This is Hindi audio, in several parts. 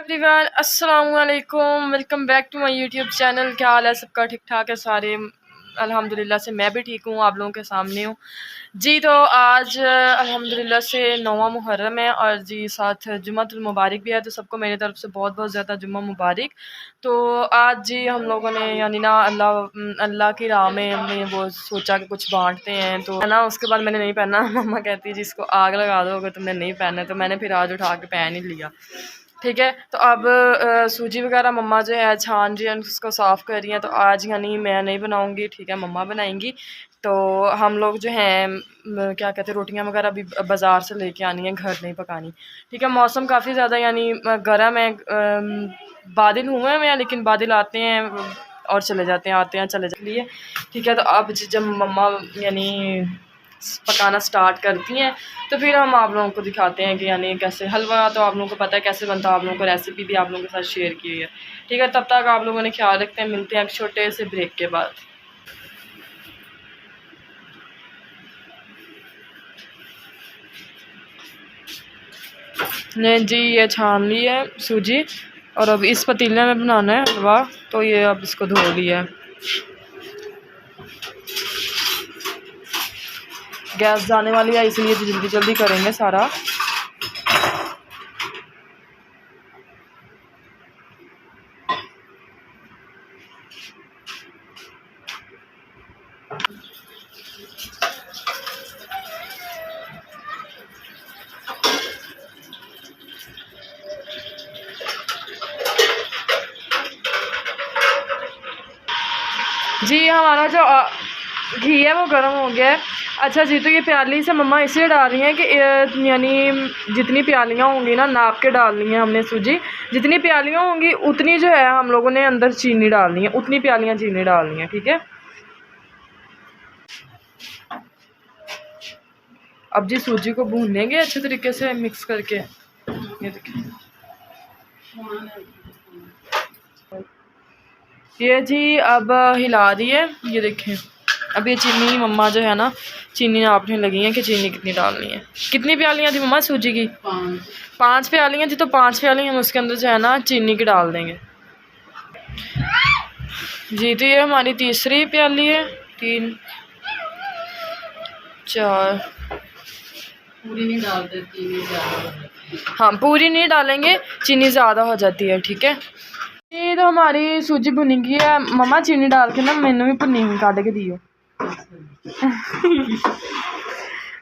एवरीवन अस्सलाम वालेकुम, welcome back to my YouTube channel. क्या हाल है सबका? ठीक ठाक है सारे? अल्हम्दुलिल्लाह से मैं भी ठीक हूँ, आप लोगों के सामने हूँ जी। तो आज अल्हम्दुलिल्लाह से 9वां मुहर्रम है और जी साथ जुम्मतुल मुबारक भी है, तो सबको मेरी तरफ से बहुत बहुत ज़्यादा जुम्मा मुबारक। तो आज जी हम लोगों ने यानी ना अल्लाह की राह में हमने वो सोचा कि कुछ बांटते हैं, तो है ना। उसके बाद मैंने नहीं पहना मम्मा कहती है जिसको आग लगा दो अगर तुमने नहीं पहना, तो मैंने फिर आज उठा के पहन ही लिया। ठीक है, तो अब सूजी वगैरह मम्मा जो है छान रही है, उसको साफ़ कर रही हैं। तो आज यानी मैं नहीं बनाऊंगी, ठीक है, मम्मा बनाएंगी। तो हम लोग जो हैं क्या कहते हैं, रोटियां वगैरह भी बाज़ार से लेके आनी है, घर नहीं पकानी। ठीक है, मौसम काफ़ी ज़्यादा यानी गर्म है, बादल हुए हैं लेकिन बादल आते हैं और चले जाते हैं, आते हैं चले जाते लिए। ठीक है, तो अब जब मम्मा यानी पकाना स्टार्ट करती हैं तो फिर हम आप लोगों को दिखाते हैं कि यानी कैसे हलवा, तो आप लोगों को पता है कैसे बनता है, आप लोगों को रेसिपी भी आप लोगों के साथ शेयर की हुई है। ठीक है, तब तक आप लोगों ने ख्याल रखते हैं, मिलते हैं एक छोटे से ब्रेक के बाद। ने जी ये छान ली है सूजी और अब इस पतीले में बनाना है हलवा, तो ये अब इसको धो लिया है। गैस जाने वाली है इसलिए जल्दी जल्दी करेंगे सारा। जी हमारा जो घी है वो गर्म हो गया है। अच्छा जी, तो ये प्याली से मम्मा इसलिए डाल रही हैं कि यानी जितनी प्यालियाँ होंगी ना नाप के डालनी है हमने सूजी, जितनी प्यालियाँ होंगी उतनी जो है हम लोगों ने अंदर चीनी डालनी है, उतनी प्यालियाँ चीनी डालनी है। ठीक है, अब जी सूजी को भूनेंगे अच्छे तरीके से मिक्स करके। ये देखिए, ये जी अब हिला दी है, ये देखें। अब ये चीनी मम्मा जो है ना चीनी नापने लगी है कि चीनी कितनी डालनी है। कितनी प्यालियाँ थी मम्मा सूजी की? 5 प्यालियाँ थी, तो 5 प्याली हम उसके अंदर जो है ना चीनी की डाल देंगे जी। तो ये हमारी तीसरी प्याली है, 3 4 पूरी नहीं डालते, चीनी ज़्यादा। हाँ पूरी नहीं डालेंगे, चीनी ज़्यादा हो जाती है। ठीक है, ये तो हमारी सूजी भुनी गई है। मम्मा चीनी डाल के ना मैंने भी भुनी हुई काट के दियो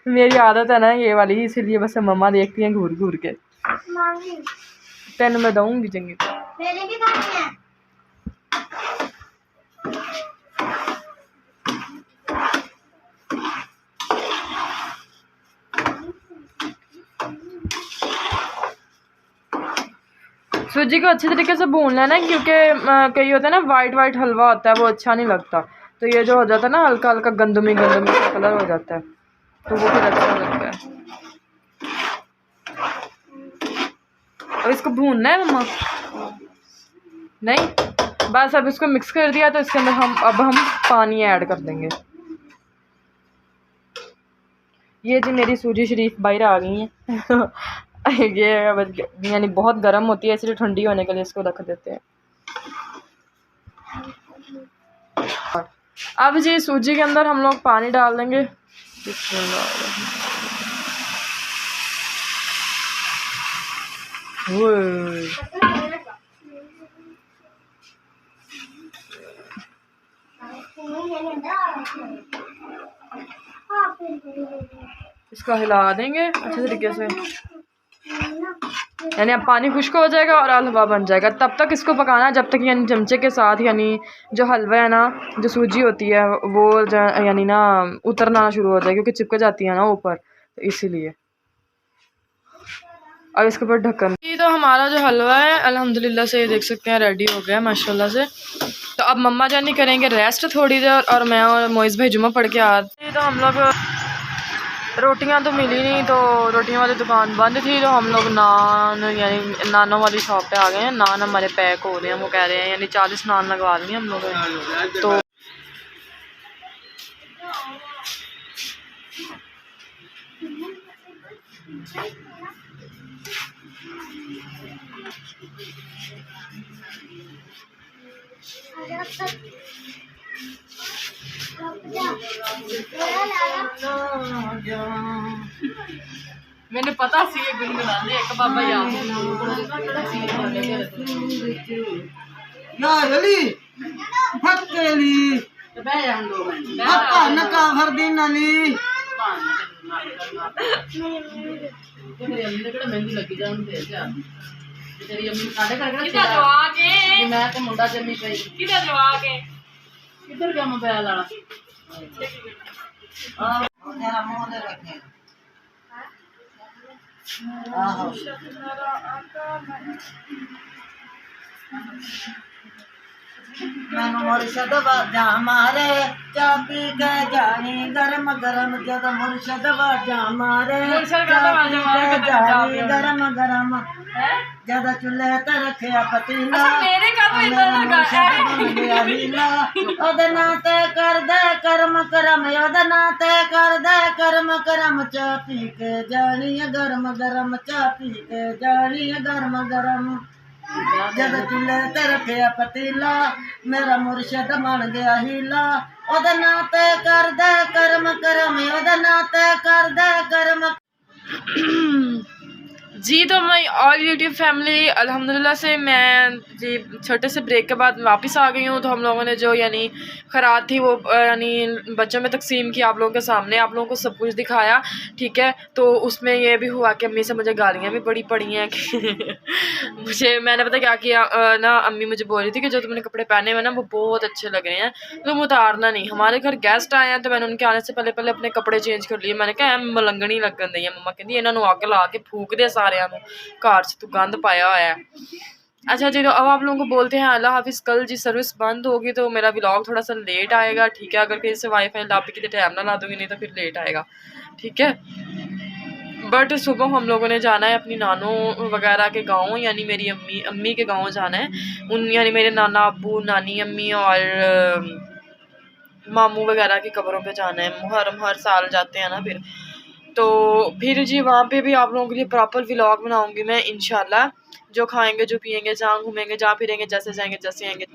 मेरी आदत है ना ये वाली, इसीलिए बस मम्मा देखती हैं घूर घूर के। तेन मैं दूंगी चंगी सूजी को अच्छे तरीके से भून लेना, क्योंकि कई होता है ना वाइट वाइट हलवा होता है, वो अच्छा नहीं लगता। तो ये जो हो जाता है ना हल्का हल्का गंदमी गंदमी का कलर हो जाता है, तो वो फिर अच्छा लगता है। अब इसको भूनना है मम्मा? नहीं, बस अब इसको मिक्स कर दिया, तो इसके अंदर हम पानी ऐड कर देंगे। ये जी मेरी सूजी शरीफ बाहर आ गई है ये यानी बहुत गर्म होती है, इसलिए ठंडी होने के लिए इसको रख देते हैं। अब जी सूजी के अंदर हम लोग पानी डाल देंगे। इसको हिला देंगे अच्छे तरीके से, यानी अब पानी खुश्क हो जाएगा और हलवा बन जाएगा। तब तक इसको पकाना है जब तक यानी चमचे के साथ यानी जो हलवा है ना, जो सूजी होती है वो यानी ना उतरना शुरू हो जाए, क्योंकि चिपक जाती है ना ऊपर, तो इसीलिए। अब इसके ऊपर ढक्कन। ये तो हमारा जो हलवा है अल्हम्दुलिल्लाह से ये देख सकते हैं रेडी हो गया माशाल्लाह से। तो अब मम्मा जानी करेंगे रेस्ट थोड़ी देर, और मैं और मोइज़ भाई जुम्मा पढ़ के आते। तो हम लोग रोटियां तो मिली नहीं, तो रोटियों वाली दुकान बंद थी, तो हम लोग नान यानी नानों वाली शॉप पे आ गए हैं। नान हमारे पैक हो रहे हैं, वो कह रहे हैं यानी 40 नान लगवा लिए हम लोगों ने। तो मैंने पता सी गुनगुनाने एक बाबा याद अली फक्केली भन का भर दिन अली मेहंदी लगी जाती तेरी अम्मी साढ़े घर मैं तो मुंडा जमी पई किधर गया मोबाइल वाला जरा मुंह दे रखे आहो मैनू मुर्शद बाजा मारे चा पी के जानी गरम गरम जद मुर्शद बाजा मारे चा पी के जानी गरम गरम जद चूल्हे ते रखिया पतीला ओदे नाते कर दे कर्म करम ओदे नाते कर दे कर्म करम चा पी के जानी गरम गरम चा पी के जानी गरम गरम जद चूल्हे ते रखिया पतीला मेरा मुर्शद बन गया हीला ओदे नाते कर दे कर्म करम ओदे नाते कर दे कर्म। जी तो मैं ऑल यूट्यूब फैमिली अल्हम्दुलिल्लाह से मैं जी छोटे से ब्रेक के बाद वापस आ गई हूँ। तो हम लोगों ने जो यानी खैरात थी वो यानी बच्चों में तकसीम की, आप लोगों के सामने आप लोगों को सब कुछ दिखाया, ठीक है। तो उसमें ये भी हुआ कि अम्मी से मुझे गालियाँ भी बड़ी पड़ी हैं कि मुझे मैंने पता क्या किया ना, अम्मी मुझे बोल रही थी कि जो तुमने कपड़े पहने हुए ना वो बहुत अच्छे लग रहे हैं, तुम उतारना नहीं। हमारे घर गेस्ट आए हैं तो मैंने उनके आने से पहले पहले अपने कपड़े चेंज कर लिए। मैंने कहा मलंगनी लगन दी है, मम्मा कहती इन्होंने अग ला के फूक दे सारे घर से तू गंद पाया हुआ है। अच्छा जी, तो अब आप लोगों को बोलते हैं अल्लाह हाफिज़। कल जी सर्विस बंद होगी तो मेरा व्लॉग थोड़ा सा लेट आएगा, ठीक है। अगर कहीं से वाईफाई लापी की टाइम ना ला दूँगी नहीं तो फिर लेट आएगा, ठीक है। बट सुबह हम लोगों ने जाना है अपनी नानों वगैरह के गांव, यानी मेरी अम्मी के गांव जाना है। उन यानी मेरे नाना अब्बू, नानी अम्मी और मामू वगैरह की कब्रों पे जाना है। मुहर्रम हर साल जाते हैं ना फिर जी वहाँ पे भी आप लोगों के लिए प्रॉपर व्लॉग बनाऊंगी मैं इंशाल्लाह। जो खाएंगे, जो पिएंगे, जहाँ घूमेंगे, जहाँ फिरेंगे, जैसे जाएंगे, जैसे आएंगे,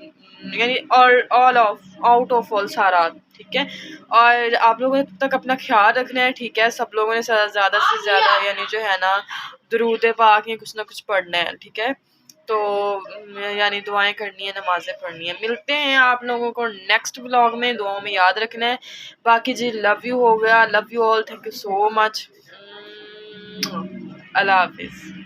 यानी all of out of all सारा, ठीक है। और आप लोगों ने तक अपना ख्याल रखना है, ठीक है। सब लोगों ने ज़्यादा से ज़्यादा यानी जो है ना दुरूद पाक या कुछ ना कुछ पढ़ना है, ठीक है। तो यानी दुआएं करनी है, नमाज़ें पढ़नी है। मिलते हैं आप लोगों को नेक्स्ट व्लॉग में, दुआओं में याद रखना है। बाकी जी लव यू हो गया, love you all, thank you so much, अल्लाह हाफिज़।